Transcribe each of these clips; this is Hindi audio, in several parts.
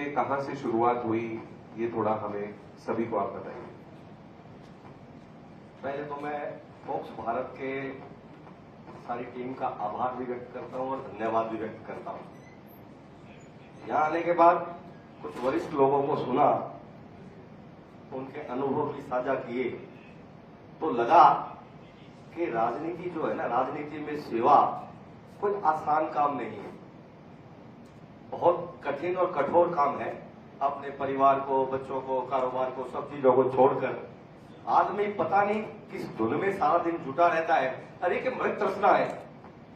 में कहां से शुरुआत हुई, ये थोड़ा हमें सभी को आप बताइए। पहले तो मैं फॉक्स भारत के सारी टीम का आभार भी व्यक्त करता हूं और धन्यवाद भी व्यक्त करता हूं। यहां आने के बाद कुछ वरिष्ठ लोगों को सुना, उनके अनुभव भी साझा किए, तो लगा कि राजनीति जो है ना, राजनीति में सेवा कोई आसान काम नहीं है, बहुत कठिन और कठोर काम है। अपने परिवार को, बच्चों को, कारोबार को, सब चीजों को छोड़कर आदमी पता नहीं किस धुन में सारा दिन जुटा रहता है। अरे कि मृत तृष्णा है,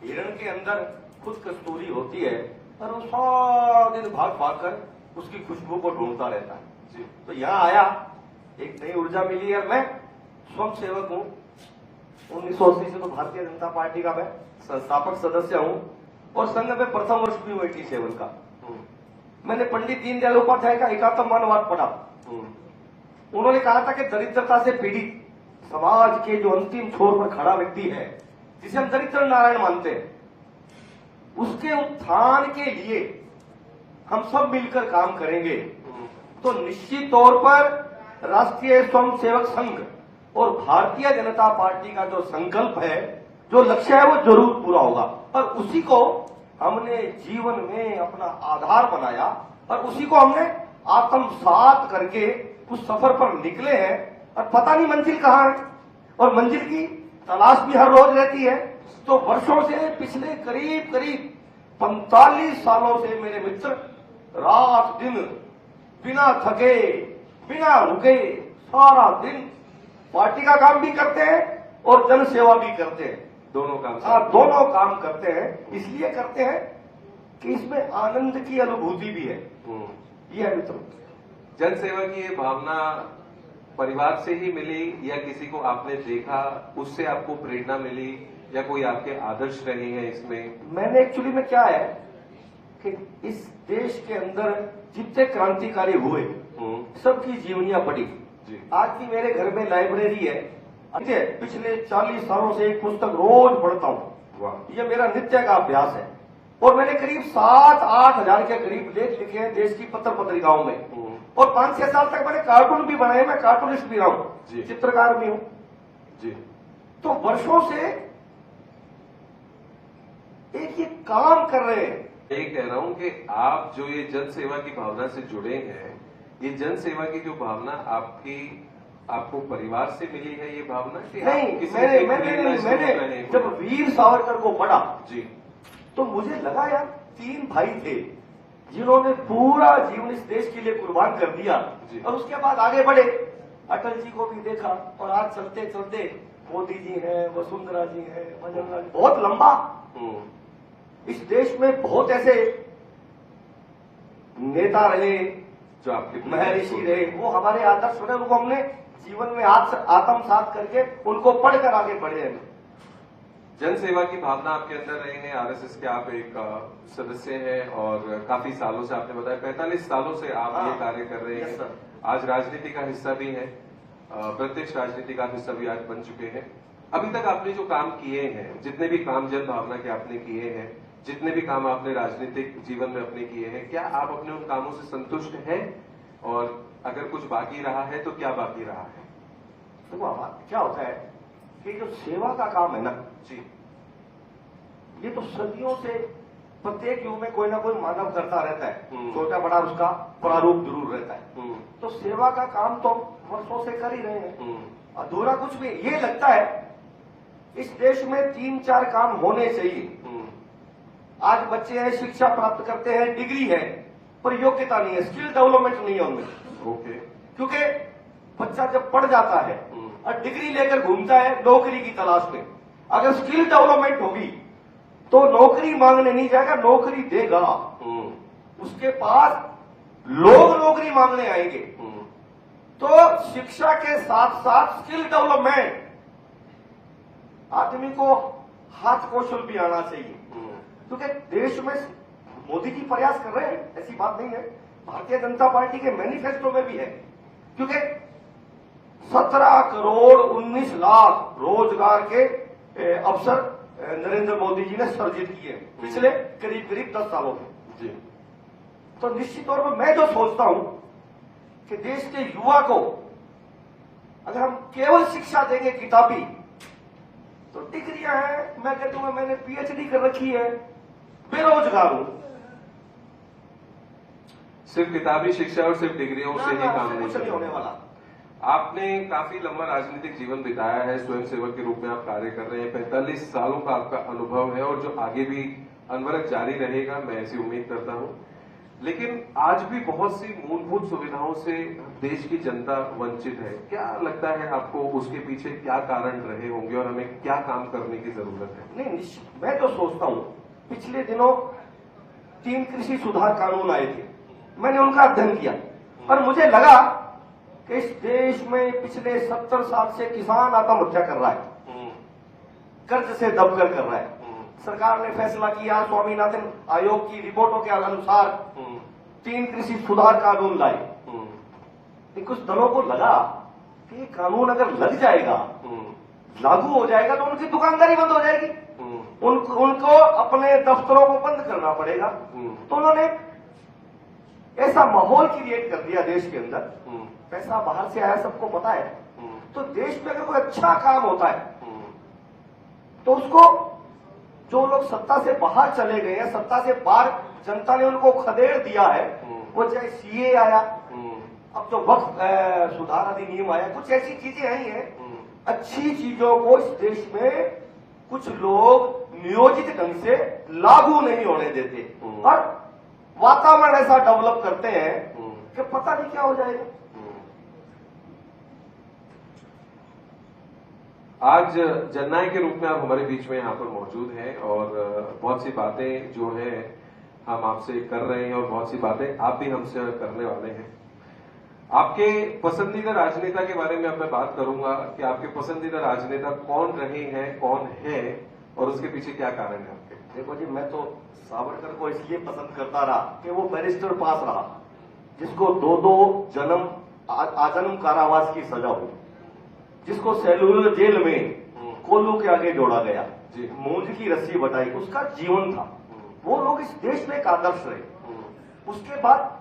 हिरण के अंदर खुद कस्तूरी होती है और वो सारा दिन भाग भाग कर उसकी खुशबू को ढूंढता रहता है। तो यहाँ आया, एक नई ऊर्जा मिली है। मैं स्वयं सेवक हूँ, 1980 से तो भारतीय जनता पार्टी का मैं संस्थापक सदस्य हूँ और संघ में प्रथम वर्ष भी हुई थी सेवन का। मैंने पंडित दीनदयाल उपाध्याय का एकात्म मानववाद पढ़ा। उन्होंने कहा था कि दरिद्रता से पीड़ित समाज के जो अंतिम छोर पर खड़ा व्यक्ति है, जिसे हम दरिद्र नारायण मानते हैं, उसके उत्थान के लिए हम सब मिलकर काम करेंगे तो निश्चित तौर पर राष्ट्रीय स्वयंसेवक संघ और भारतीय जनता पार्टी का जो संकल्प है, जो लक्ष्य है, वो जरूर पूरा होगा। और उसी को हमने जीवन में अपना आधार बनाया और उसी को हमने आत्मसात करके उस सफर पर निकले हैं। और पता नहीं मंजिल कहाँ है, और मंजिल की तलाश भी हर रोज रहती है। तो वर्षों से, पिछले करीब करीब 45 सालों से मेरे मित्र रात दिन बिना थके, बिना रुके, सारा दिन पार्टी का काम भी करते हैं और जन सेवा भी करते हैं। दोनों काम, दोनों काम करते हैं। इसलिए करते हैं कि इसमें आनंद की अनुभूति भी है। ये है मित्रों, जन सेवा की ये भावना परिवार से ही मिली या किसी को आपने देखा, उससे आपको प्रेरणा मिली, या कोई आपके आदर्श रहे हैं इसमें? मैंने एक्चुअली में क्या है कि इस देश के अंदर जितने क्रांतिकारी हुए सबकी जीवनियां पढ़ी। आज भी मेरे घर में लाइब्रेरी है, पिछले 40 सालों से एक पुस्तक रोज पढ़ता हूँ। ये मेरा नित्य का अभ्यास है। और मैंने करीब 7-8 हजार के करीब लेख लिखे हैं देश की पत्र पत्रिकाओं में। और 5-6 साल तक मैंने कार्टून भी बनाए, मैं कार्टूनिस्ट भी रहा हूँ, चित्रकार भी हूँ जी। तो वर्षों से एक ये काम कर रहे हैं। यही कह रहा हूं कि आप जो ये जन सेवा की भावना से जुड़े हैं, ये जन सेवा की जो भावना आपको परिवार से मिली है, ये भावना कि नहीं, मैंने जब वीर सावरकर को पढ़ा जी, तो मुझे लगा यार 3 भाई थे जिन्होंने पूरा जीवन इस देश के लिए कुर्बान कर दिया और उसके बाद आगे बढ़े। अटल जी को भी देखा और आज चलते चलते मोदी जी हैं, वसुंधरा जी हैं, मनोहर जी, बहुत लंबा। इस देश में बहुत ऐसे नेता रहे जो आपके महर्षि रहे, वो हमारे आदर्श बने, उनको हमने जीवन में आत्मसात करके उनको पढ़कर आगे बढ़े हैं। जन सेवा की भावना आपके अंदर रहे हैं, आरएसएस के आप एक सदस्य हैं और काफी सालों से, आपने बताया 45 सालों से आप ये कार्य कर रहे हैं। आज राजनीति का हिस्सा भी है, प्रत्यक्ष राजनीति का हिस्सा भी आज बन चुके हैं। अभी तक आपने जो काम किए हैं, जितने भी काम जन भावना के आपने किए हैं, जितने भी काम आपने राजनीतिक जीवन में अपने किए हैं, क्या आप अपने उन कामों से संतुष्ट हैं? और अगर कुछ बाकी रहा है तो क्या बाकी रहा है? देखो क्या होता है कि जो सेवा का काम है ना जी, ये तो सदियों से प्रत्येक युग में कोई ना कोई मानव करता रहता है, छोटा बड़ा उसका प्रारूप जरूर रहता है। तो सेवा का काम तो वर्षों से कर ही रहे हैं, अधूरा कुछ भी। ये लगता है इस देश में 3-4 काम होने चाहिए। आज बच्चे हैं, शिक्षा प्राप्त करते हैं, डिग्री है, पर योग्यता नहीं है, स्किल डेवलपमेंट नहीं है उनमें। क्योंकि बच्चा जब पढ़ जाता है और डिग्री लेकर घूमता है नौकरी की तलाश में, अगर स्किल डेवलपमेंट होगी तो नौकरी मांगने नहीं जाएगा, नौकरी देगा। उसके पास लोग नौकरी मांगने आएंगे। तो शिक्षा के साथ साथ स्किल डेवलपमेंट, आदमी को हाथ कौशल भी आना चाहिए। क्योंकि देश में मोदी जी प्रयास कर रहे हैं, ऐसी बात नहीं है, भारतीय जनता पार्टी के मैनिफेस्टो में भी है। क्योंकि 17 करोड़ 19 लाख रोजगार के अवसर नरेंद्र मोदी जी ने सर्जित किए पिछले करीब 10 सालों में जी। तो निश्चित तौर पर मैं जो सोचता हूं कि देश के युवा को अगर हम केवल शिक्षा देंगे किताबी, तो डिग्रियां हैं, मैं कहता हूं मैंने पीएचडी कर रखी है, बेरोजगार हूं। सिर्फ किताबी शिक्षा और सिर्फ डिग्रियों से ही काम कुछ नहीं होने वाला। आपने काफी लंबा राजनीतिक जीवन बिताया है, स्वयंसेवक के रूप में आप कार्य कर रहे हैं, 45 सालों का आपका अनुभव है और जो आगे भी अनवरत जारी रहेगा, मैं ऐसी उम्मीद करता हूं। लेकिन आज भी बहुत सी मूलभूत सुविधाओं से देश की जनता वंचित है। क्या लगता है आपको, उसके पीछे क्या कारण रहे होंगे और हमें क्या काम करने की जरूरत है? नहीं, मैं जो सोचता हूं, पिछले दिनों 3 कृषि सुधार कानून आए थे, मैंने उनका अध्ययन किया और मुझे लगा कि इस देश में पिछले 70 साल से किसान आत्महत्या कर रहा है, कर्ज से दबकर कर रहा है। सरकार ने फैसला किया, स्वामीनाथन आयोग की रिपोर्टों के अनुसार 3 कृषि सुधार कानून लाए। कुछ दलों को लगा कि कानून अगर लग जाएगा, लागू हो जाएगा, तो उनकी दुकानदारी बंद हो जाएगी, उनको अपने दफ्तरों को बंद करना पड़ेगा। तो उन्होंने ऐसा माहौल क्रिएट कर दिया देश के अंदर। पैसा बाहर से आया, सबको पता है। तो देश में अगर कोई अच्छा काम होता है तो उसको, जो लोग सत्ता से बाहर चले गए हैं, सत्ता से बाहर जनता ने उनको खदेड़ दिया है, वो चाहे सीए आया, अब जो वक्फ सुधार अधिनियम आया, कुछ ऐसी चीजें आई हैं, अच्छी चीजों को इस देश में कुछ लोग नियोजित ढंग से लागू नहीं होने देते और वातावरण ऐसा डेवलप करते हैं कि पता नहीं क्या हो जाएगा। आज जननायक के रूप में आप हमारे बीच में यहाँ पर मौजूद हैं और बहुत सी बातें जो है हम आपसे कर रहे हैं और बहुत सी बातें आप भी हमसे करने वाले हैं। आपके पसंदीदा राजनेता के बारे में अब मैं बात करूंगा कि आपके पसंदीदा राजनेता कौन रहे हैं, कौन है और उसके पीछे क्या कारण है आपके? देखो जी, मैं तो सावरकर को इसलिए पसंद करता रहा कि वो बैरिस्टर पास रहा, जिसको 2 जन्म आजन्म कारावास की सजा हुई, जिसको सेलुलर जेल में कोल्लू के आगे जोड़ा गया, मूंज की रस्सी बटाई, उसका जीवन था। वो लोग इस देश में एक आदर्श रहे। उसके बाद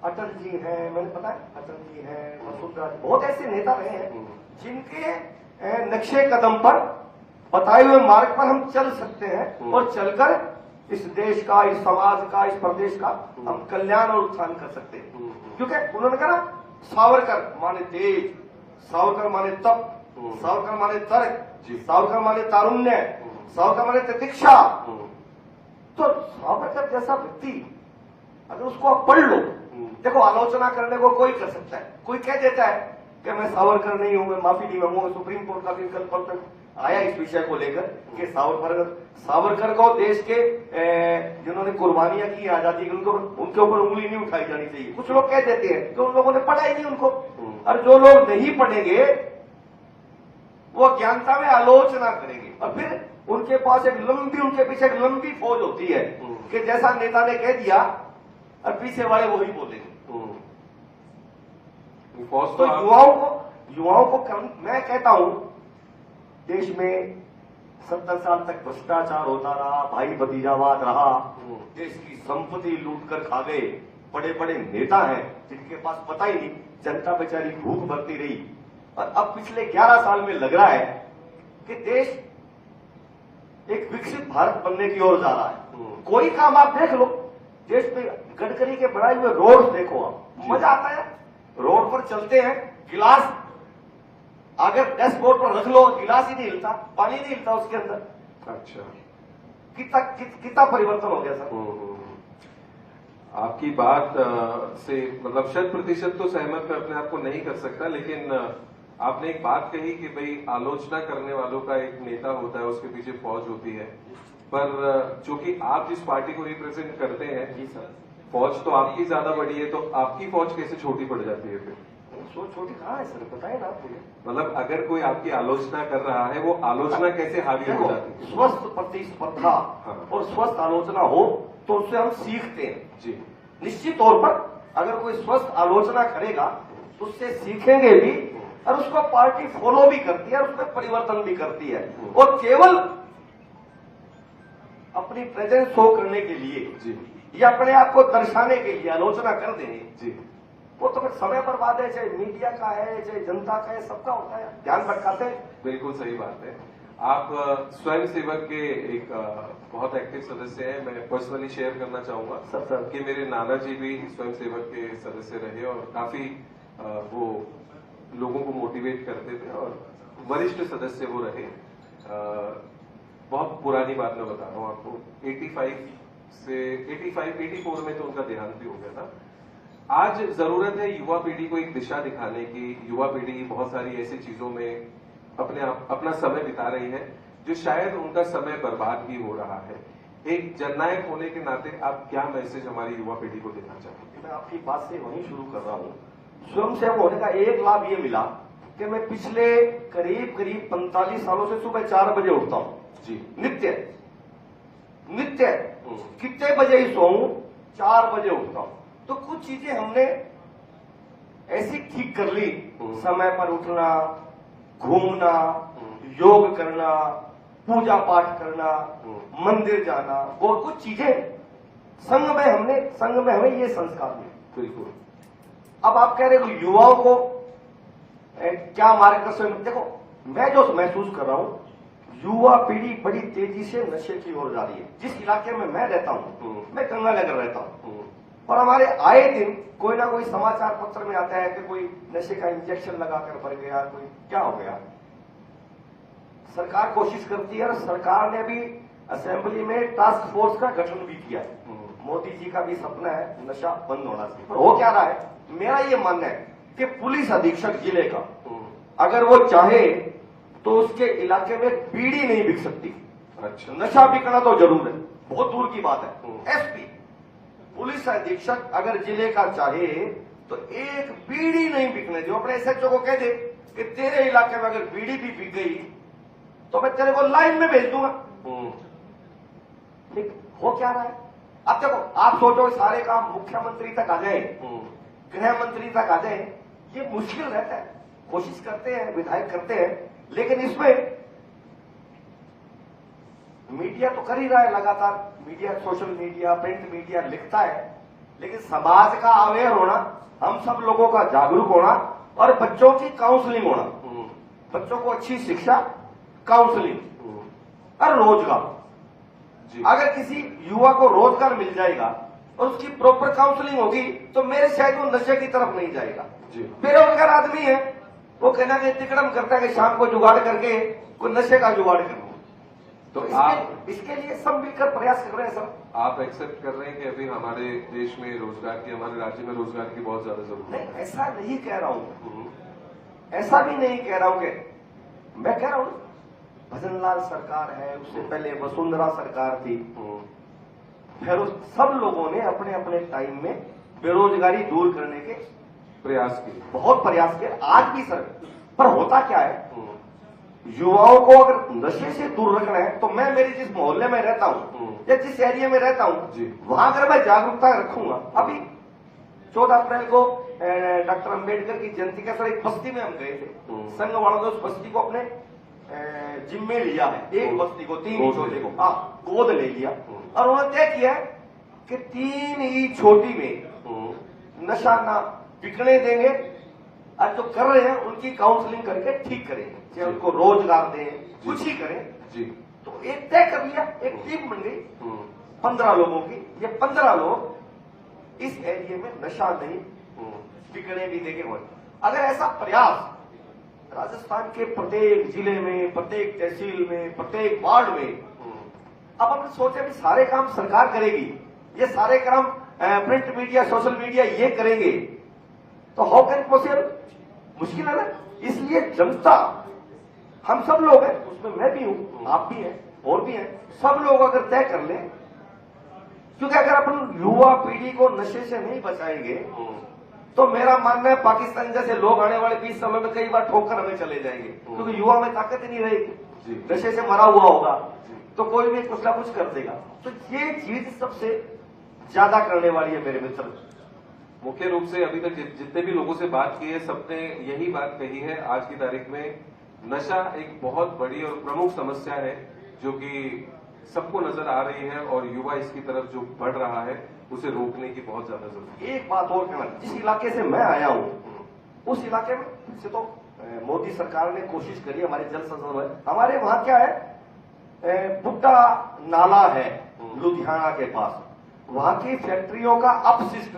अटल जी हैं, मैंने पता है, अटल जी हैं, वसुंधरा, बहुत ऐसे नेता रहे हैं जिनके नक्शे कदम पर, बताए हुए मार्ग पर हम चल सकते हैं और चलकर इस देश का, इस समाज का, इस प्रदेश का हम कल्याण और उत्थान कर सकते हैं। क्योंकि उन्होंने कहा ना, सावरकर माने तेज, सावरकर माने तप, सावरकर माने तर्क, सावरकर माने तारुण्य, सावरकर माने तितिक्षा। तो सावरकर जैसा व्यक्ति अगर उसको आप पढ़ लो, देखो आलोचना करने को कोई कर सकता है, कोई कह देता है कि मैं सावरकर नहीं हूं, मैं माफी नहीं मांगूंगा। सुप्रीम कोर्ट का भी कल परसों आया इस विषय को लेकर कि सावरकर को देश के जिन्होंने कुर्बानियां की आजादी की, उनके ऊपर उंगली नहीं उठाई जानी चाहिए। कुछ लोग कह देते हैं कि उन लोगों ने पढ़ा ही नहीं उनको, और जो लोग नहीं पढ़ेंगे वो अज्ञानता में आलोचना करेंगे और फिर उनके पास उनके पीछे एक लंबी फौज होती है कि जैसा नेता ने कह दिया और पीछे वाले वही बोलेंगे। तो युवाओं को मैं कहता हूं, देश में 70 साल तक भ्रष्टाचार होता रहा, भाई भतीजावाद रहा, देश की संपत्ति लूट कर खा गए बड़े बड़े नेता हैं जिनके पास पता ही नहीं, जनता बेचारी भूख भरती रही। और अब पिछले 11 साल में लग रहा है कि देश एक विकसित भारत बनने की ओर जा रहा है। कोई काम आप देख लो, देश में गडकरी के बनाए हुए रोड देखो, आप मजा आता है। रोड पर चलते हैं, गिलास अगर डैशबोर्ड पर रख लो, गिलास ही नहीं हिलता, पानी नहीं हिलता उसके अंदर। अच्छा, कितना परिवर्तन हो गया सर। आपकी बात से मतलब 100% तो सहमत मैं अपने आप को नहीं कर सकता, लेकिन आपने एक बात कही कि भाई आलोचना करने वालों का एक नेता होता है, उसके पीछे फौज होती है। पर चूंकि आप जिस पार्टी को रिप्रेजेंट करते हैं, जी सर, फौज तो आपकी ज्यादा बड़ी है, तो आपकी फौज कैसे छोटी पड़ जाती है फिर? सोच छोटी कहाँ है सर, बताए ना आप मुझे। मतलब अगर कोई आपकी आलोचना कर रहा है, वो आलोचना कैसे हावी हो जाती है? स्वस्थ प्रतिस्पर्धा और स्वस्थ आलोचना हो तो उससे हम सीखते हैं। जी, निश्चित तौर पर अगर कोई स्वस्थ आलोचना करेगा तो उससे सीखेंगे भी और उसको पार्टी फॉलो भी करती है और उसमें परिवर्तन भी करती है। और केवल अपनी प्रेजेंस शो करने के लिए जी, या अपने आप को दर्शाने के लिए आलोचना कर दें जी, वो तो फिर समय बर्बाद है, चाहे मीडिया का है चाहे जनता का है, सबका होता है, ध्यान भटकाते हैं। बिल्कुल सही बात है। आप स्वयं सेवक के एक बहुत एक्टिव सदस्य हैं। मैं पर्सनली शेयर करना चाहूंगा सर। कि मेरे नाना जी भी स्वयं सेवक के सदस्य रहे और काफी वो लोगों को मोटिवेट करते थे और वरिष्ठ सदस्य वो रहे। बहुत पुरानी बात मैं बता रहा हूँ आपको, 84 में तो उनका देहांत भी हो गया था। आज जरूरत है युवा पीढ़ी को एक दिशा दिखाने की। युवा पीढ़ी बहुत सारी ऐसी चीजों में अपना समय बिता रही है जो शायद उनका समय बर्बाद भी हो रहा है। एक जननायक होने के नाते आप क्या मैसेज हमारी युवा पीढ़ी को देना चाहेंगे? मैं आपकी बात से वहीं शुरू कर रहा हूँ। स्वयंसेवक होने का एक लाभ ये मिला कि मैं पिछले करीब 45 सालों से सुबह 4 बजे उठता हूँ जी, नित्य कितने बजे ही सोऊं, 4 बजे उठता हूँ। तो कुछ चीजें हमने ऐसी ठीक कर ली, समय पर उठना, घूमना, योग करना, पूजा पाठ करना, मंदिर जाना, वो कुछ चीजें संघ में हमें ये संस्कार मिले। बिल्कुल। अब आप कह रहे हो युवाओं को क्या मार्गदर्शन, देखो मैं जो महसूस कर रहा हूं, युवा पीढ़ी बड़ी तेजी से नशे की ओर जा रही है। जिस इलाके में मैं रहता हूं, मैं गंगानगर रहता हूं, और हमारे आए दिन कोई ना कोई समाचार पत्र में आता है कि कोई नशे का इंजेक्शन लगाकर मर गया, कोई क्या हो गया। सरकार कोशिश करती है और सरकार ने भी असेंबली में टास्क फोर्स का गठन भी किया है। मोदी जी का भी सपना है नशा बंद होना चाहिए, पर हो क्या रहा है, मेरा ये मानना है कि पुलिस अधीक्षक जिले का अगर वो चाहे तो उसके इलाके में बीड़ी नहीं बिक सकती। अच्छा, नशा बिकना तो जरूर है, बहुत दूर की बात है। एसपी पुलिस अधीक्षक अगर जिले का चाहे तो एक बीड़ी नहीं बिकने दे, अपने एसएचओ को कह दे कि तेरे इलाके में अगर बीड़ी भी बिक गई तो मैं तेरे को लाइन में भेज दूंगा। ठीक हो क्या रहा है। अब देखो, आप सोचो सारे काम मुख्यमंत्री तक आ जाए, गृह मंत्री तक आ जाए, ये मुश्किल रहता है। कोशिश करते हैं, विधायक करते हैं, लेकिन इसमें मीडिया तो कर ही रहा है लगातार, media, social media, print media लिखता है, लेकिन समाज का अवेयर होना, हम सब लोगों का जागरूक होना और बच्चों की काउंसलिंग होना, बच्चों को अच्छी शिक्षा, काउंसलिंग और रोजगार। अगर किसी युवा को रोजगार मिल जाएगा और उसकी प्रॉपर काउंसलिंग होगी तो मेरे शायद वो नशे की तरफ नहीं जाएगा। बेरोजगार आदमी है, वो कहना कि तिकड़म करता है कि शाम को जुगाड़ करके कोई नशे का जुगाड़ करूं। तो इसके लिए सब मिलकर प्रयास कर रहे हैं सर। आप एक्सेप्ट कर रहे हैं कि अभी हमारे देश में रोजगार की, हमारे राज्य में रोजगार की बहुत ज्यादा जरूरत है? नहीं, ऐसा नहीं कह रहा हूं, ऐसा भी नहीं कह रहा हूं कि मैं कह रहा हूं भजनलाल सरकार है, उससे पहले वसुंधरा सरकार थी, फिर उस सब लोगों ने अपने अपने टाइम में बेरोजगारी दूर करने के प्रयास किए, बहुत प्रयास किए। आज भी सर, पर होता क्या है, युवाओं को अगर नशे से दूर रखना है तो मैं मेरे जिस मोहल्ले में रहता हूं या जिस एरिया में रहता हूं, वहां अगर मैं जागरूकता रखूंगा। अभी 14 अप्रैल को डॉक्टर अंबेडकर की जयंती का सर एक बस्ती में हम गए थे, संघ वालों ने उस बस्ती को अपने जिम्मे लिया है, एक बस्ती को, 3 ही छोटे को गोद ले लिया और उन्होंने तय किया कि 3 ही छोटी में नशा ना बिकने देंगे, आज जो कर रहे हैं उनकी काउंसलिंग करके ठीक करेंगे, चाहे उनको रोजगार दें, कुछ ही करें जी। तो एक तय कर लिया, एक टीम बन गई 15 लोगों की, ये 15 लोग इस एरिया में नशा नहीं बिकने भी देंगे। अगर ऐसा प्रयास राजस्थान के प्रत्येक जिले में, प्रत्येक तहसील में, प्रत्येक वार्ड में, अब हमने सोचे भी सारे काम सरकार करेगी, ये सारे काम प्रिंट मीडिया, सोशल मीडिया ये करेंगे, तो हाउ कैन पॉसिबल, मुश्किल है ना। इसलिए जनता, हम सब लोग हैं, उसमें मैं भी हूं, आप भी हैं और भी हैं, सब लोग अगर तय कर लें, क्योंकि अगर अपन युवा पीढ़ी को नशे से नहीं बचाएंगे तो मेरा मानना है पाकिस्तान जैसे लोग आने वाले 20 सालों में कई बार ठोकर हमें चले जाएंगे, क्योंकि युवा में ताकत ही नहीं रहेगी, नशे से मरा हुआ होगा तो कोई भी कुछ ना कुछ कर देगा। तो ये चीज सबसे ज्यादा करने वाली है मेरे मित्र। मुख्य रूप से अभी तक जितने भी लोगों से बात की है, सबने यही बात कही है, आज की तारीख में नशा एक बहुत बड़ी और प्रमुख समस्या है जो कि सबको नजर आ रही है और युवा इसकी तरफ जो बढ़ रहा है उसे रोकने की बहुत ज्यादा जरूरत एक बात और कहना, जिस इलाके से मैं आया हूं उस इलाके में से तो मोदी सरकार ने कोशिश करी, हमारे जल संसाधन, हमारे वहां क्या है, बुड्ढा नाला है लुधियाना के पास, वहां की फैक्ट्रियों का अपशिष्ट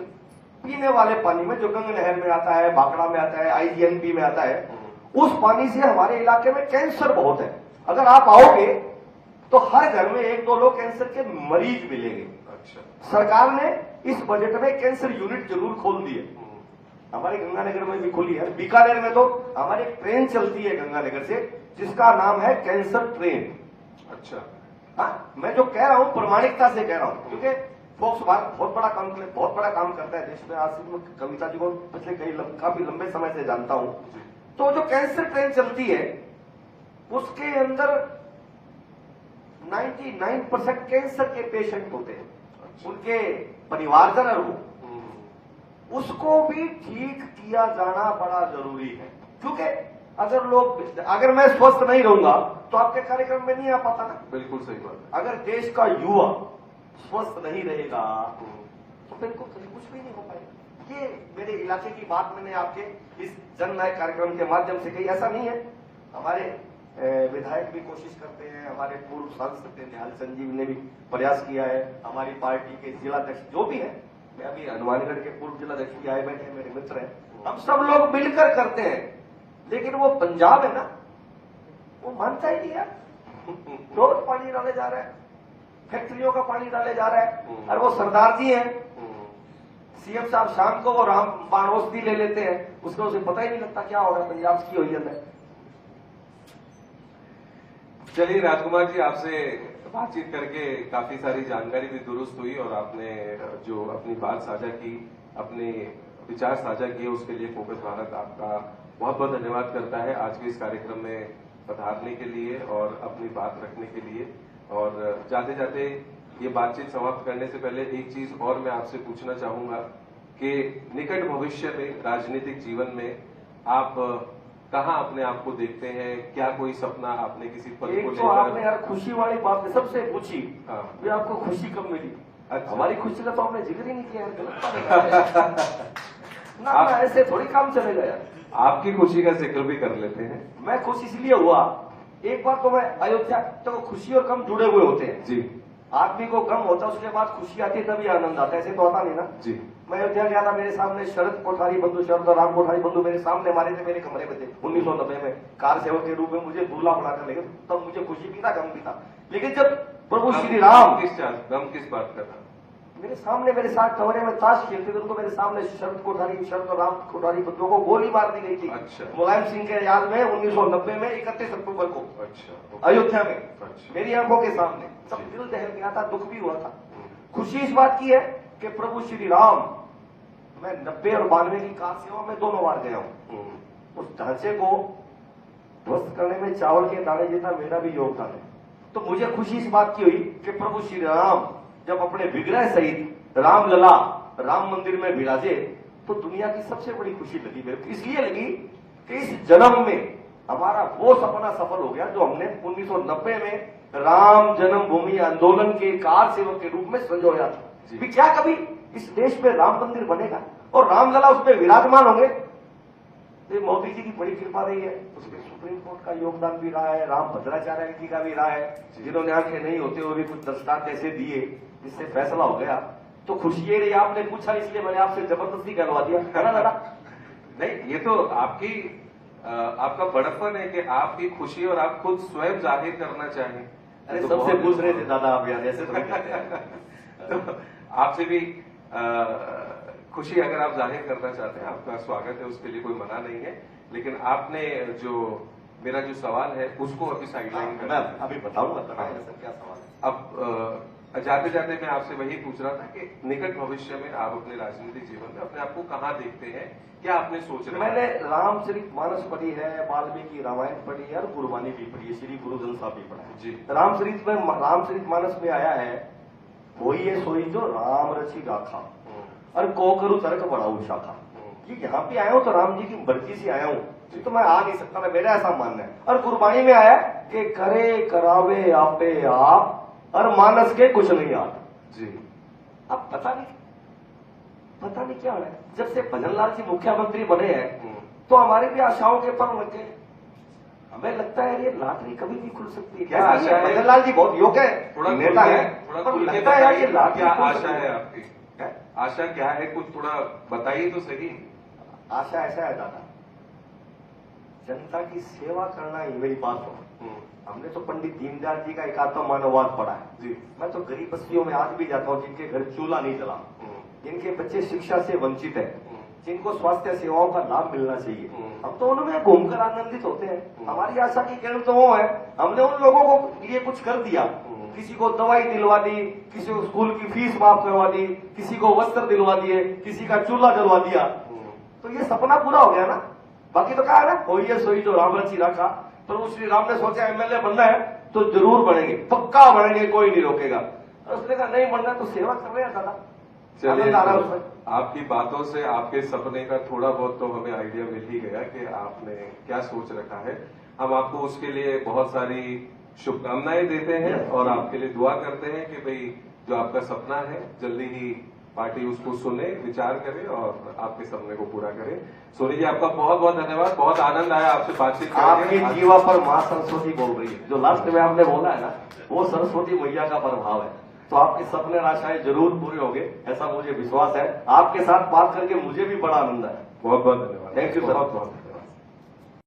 पीने वाले पानी में जो गंगा नहर में आता है, भाखड़ा में आता है, आईजीएनपी में आता है, उस पानी से हमारे इलाके में कैंसर बहुत है। अगर आप आओगे तो हर घर में 1-2 लोग कैंसर के मरीज मिलेंगे। अच्छा। सरकार ने इस बजट में कैंसर यूनिट जरूर खोल दी है, हमारे गंगानगर में भी खुली है। बीकानेर में तो हमारी एक ट्रेन चलती है गंगानगर से जिसका नाम है कैंसर ट्रेन। अच्छा। हाँ, मैं जो कह रहा हूं प्रमाणिकता से कह रहा हूं, क्योंकि फोक्स भारत बहुत बड़ा काम करता है देश में। आज से मैं कविता जी को पिछले काफी लंबे समय से जानता हूं। तो जो कैंसर ट्रेन चलती है उसके अंदर 99% कैंसर के पेशेंट होते हैं, उनके परिवारजन और वो, उसको भी ठीक किया जाना बड़ा जरूरी है। क्योंकि अगर मैं स्वस्थ नहीं रहूंगा तो आपके कार्यक्रम में नहीं आ पाता ना। बिल्कुल सही बात है। अगर देश का युवा स्वस्थ नहीं रहेगा तो बिल्कुल कुछ भी नहीं हो पाएगा। ये मेरे इलाके की बात मैंने आपके इस जननायक कार्यक्रम के माध्यम से कही। ऐसा नहीं है, हमारे विधायक भी कोशिश करते हैं, हमारे पूर्व सांसद निहाल संजीव ने भी प्रयास किया है, हमारी पार्टी के जिलाध्यक्ष जो भी है, मैं अभी हनुमानगढ़ के पूर्व जिलाध्यक्ष भी आए बैठे हैं, मेरे मित्र हैं, हम सब लोग मिलकर करते हैं। लेकिन वो पंजाब है ना, वो मानता ही नहीं यार। रोज पानी डाले जा रहा है, फैक्ट्रियों का पानी डाले जा रहा है, और वो सरदार जी हैं, सीएम साहब शाम को वो राम बानोस्ती ले लेते हैं, उसको उसे पता ही नहीं लगता क्या हो रहा है पंजाब की हुई है। चलिए राजकुमार जी, आपसे बातचीत करके काफी सारी जानकारी भी दुरुस्त हुई और आपने जो अपनी बात साझा की, अपने विचार साझा किए, उसके लिए फोकस भारत आपका बहुत बहुत धन्यवाद करता है आज के इस कार्यक्रम में पधारने के लिए और अपनी बात रखने के लिए। और जाते जाते ये बातचीत समाप्त करने से पहले एक चीज और मैं आपसे पूछना चाहूंगा कि निकट भविष्य में राजनीतिक जीवन में आप कहाँ अपने आप को देखते हैं? क्या कोई सपना आपने किसी पद को लेकर? तो आपने यार खुशी वाली बात सबसे पूछी, हाँ। भी आपको खुशी कब मिली? अच्छा। हमारी खुशी का तो आपने जिक्र ही नहीं किया यार, गलत ना, ऐसे थोड़ी काम चलेगा यार। आपकी खुशी का जिक्र भी कर लेते हैं। मैं खुश इसलिए हुआ, एक बार तो मैं अयोध्या, तो खुशी और गम जुड़े हुए होते हैं जी। आदमी को गम होता है, उसके बाद खुशी आती है, तभी आनंद आता है, ऐसे तो होता नहीं ना जी। मैं अयोध्या गया था, मेरे सामने शरद कोठारी बंधु, शरद और राम कोठारी बंधु मेरे सामने मारे थे, मेरे कमरे में थे 1990 में, कार सेवक के रूप में मुझे दूल्हा बनाकर लेके, तब मुझे खुशी भी था, गम भी था। लेकिन जब प्रभु श्री राम, गम किस बात का था? मेरे सामने मेरे साथ कमरे में ताश खेलते थे, उनको मेरे सामने शरद और राम कोठारी बंधुओं को गोली मार दी गई थी। अच्छा। मुलायम सिंह के याद में 1990 में 31 अक्टूबर को। अच्छा। अयोध्या में। अच्छा। मेरी आंखों के सामने सब दिल दहल गया था, दुख भी हुआ था। खुशी इस बात की है कि प्रभु श्री राम, मैं 90 और 92 की कार सेवा में दोनों बार गया हूं। उस ढांचे को ध्वस्त करने में चावल के दाने जितना मेरा भी योगदान है। तो मुझे खुशी इस बात की हुई कि प्रभु श्री राम जब अपने विग्रह सहित रामलला राम मंदिर में विराजे, तो दुनिया की सबसे बड़ी खुशी लगी मेरे को। इसलिए लगी कि इस जन्म में हमारा वो सपना सफल हो गया जो हमने 1990 में राम जन्मभूमि आंदोलन के कार सेवक के रूप में संजोया था। भी क्या कभी इस देश में राम मंदिर बनेगा और रामलला उसमें विराजमान होंगे? ये मोदी जी की बड़ी कृपा रही है, उसमें सुप्रीम कोर्ट का योगदान भी रहा है, राम भद्राचार्य जी का भी रहा है, जिन्होंने आंखें नहीं होते हुए भी कुछ दृष्टांत ऐसे दिए जिससे फैसला हो गया। तो खुशी ये रही, आपने पूछा इसलिए मैंने आपसे जबरदस्ती कहलवा दिया, है ना दादा? नहीं, ये तो आपका बड़प्पन है कि आपकी खुशी और आप खुद स्वयं जाहिर करना चाहें। अरे तो सबसे पूछ रहे थे दादा आप यार, ऐसे थोड़ी कहते हैं। तो आपसे भी खुशी अगर आप जाहिर करना चाहते हैं, आपका स्वागत है, उसके लिए कोई मना नहीं है। लेकिन आपने जो मेरा जो सवाल है उसको अभी साइडलाइन मैं अभी बताऊंगा क्या सवाल है। अब जाते जाते मैं आपसे वही पूछ रहा था कि निकट भविष्य में आप अपने राजनीतिक जीवन में अपने आप को कहाँ देखते हैं, क्या आपने सोच रहे हैं? मैंने रामचरित मानस पढ़ी है, वाल्मीकि रामायण पढ़ी है और गुरबानी भी पढ़ी है, श्री गुरु ग्रंथ साहब भी पढ़ा है जी। रामचरित मानस में आया है, वही है सोई जो राम रची राखा और को करू तर्क बढ़ाऊ शाखा। ये यहाँ पे आया हूँ तो राम जी की मर्जी से आया हूँ, तो मैं आ नहीं सकता, मेरा ऐसा मानना है। और गुरबाणी में आया कि करे करावे आपे आप और मानस के कुछ नहीं आता। जी। अब पता नहीं पता नहीं क्या है, जब से भजनलाल जी मुख्यमंत्री बने हैं तो हमारी भी आशाओं के पर लग गए। हमें लगता है ये लॉटरी कभी भी खुल सकती है। क्या आशा है? भजनलाल जी बहुत योग्य है, थोड़ा नेता है, थोड़ा पर खुल के लगता है यार ये बताइए, लॉटरी क्या खुल आशा सकती है आपकी? आशा क्या है, कुछ थोड़ा बताइए तो सही। आशा ऐसा है दादा, जनता की सेवा करना ही मेरी बात हो। हमने तो पंडित दीनदयाल जी का एकात्म मानववाद पढ़ा है जी। मैं तो गरीब बस्तियों में आज भी जाता हूँ जिनके घर चूल्हा नहीं जला, जिनके बच्चे शिक्षा से वंचित है, जिनको स्वास्थ्य सेवाओं का लाभ मिलना चाहिए, हम तो उनमें घूमकर आनंदित होते हैं। हमारी आशा की किरण तो वो है, हमने उन लोगों को लिए कुछ कर दिया, किसी को दवाई दिलवा दी, किसी को स्कूल की फीस माफ करवा दी, किसी को वस्त्र दिलवा दिए, किसी का चूल्हा जलवा दिया, तो ये सपना पूरा हो गया ना। बाकी तो कहा है ना, होइए सोई जो राम रची रखा। प्रभु श्री राम ने सोचा एमएलए बनना है तो जरूर बनेंगे, पक्का बनेंगे, कोई नहीं रोकेगा। और उसने कहा नहीं बनना तो सेवा कर रहे हैं दादा। चलिए, आनंद आ रहा है उसमें। आपकी बातों से आपके सपने का थोड़ा बहुत तो हमें आइडिया मिल ही गया कि आपने क्या सोच रखा है। हम आपको उसके लिए बहुत सारी शुभकामनाएं देते हैं और आपके लिए दुआ करते हैं कि भाई जो आपका सपना है जल्दी ही पार्टी उसको सुने, विचार करे और आपके सपने को पूरा करे। सोनी जी, आपका बहुत बहुत धन्यवाद, बहुत आनंद आया आपसे बातचीत आपकी करके। जीवा पर माँ सरस्वती बोल रही है, जो लास्ट में आपने बोला है ना, वो सरस्वती मैया का प्रभाव है। तो आपके सपने और आशाएं जरूर पूरे होंगे, ऐसा मुझे विश्वास है। आपके साथ बात करके मुझे भी बड़ा आनंद आया। बहुत बहुत धन्यवाद। Thank you sir. बहुत बहुत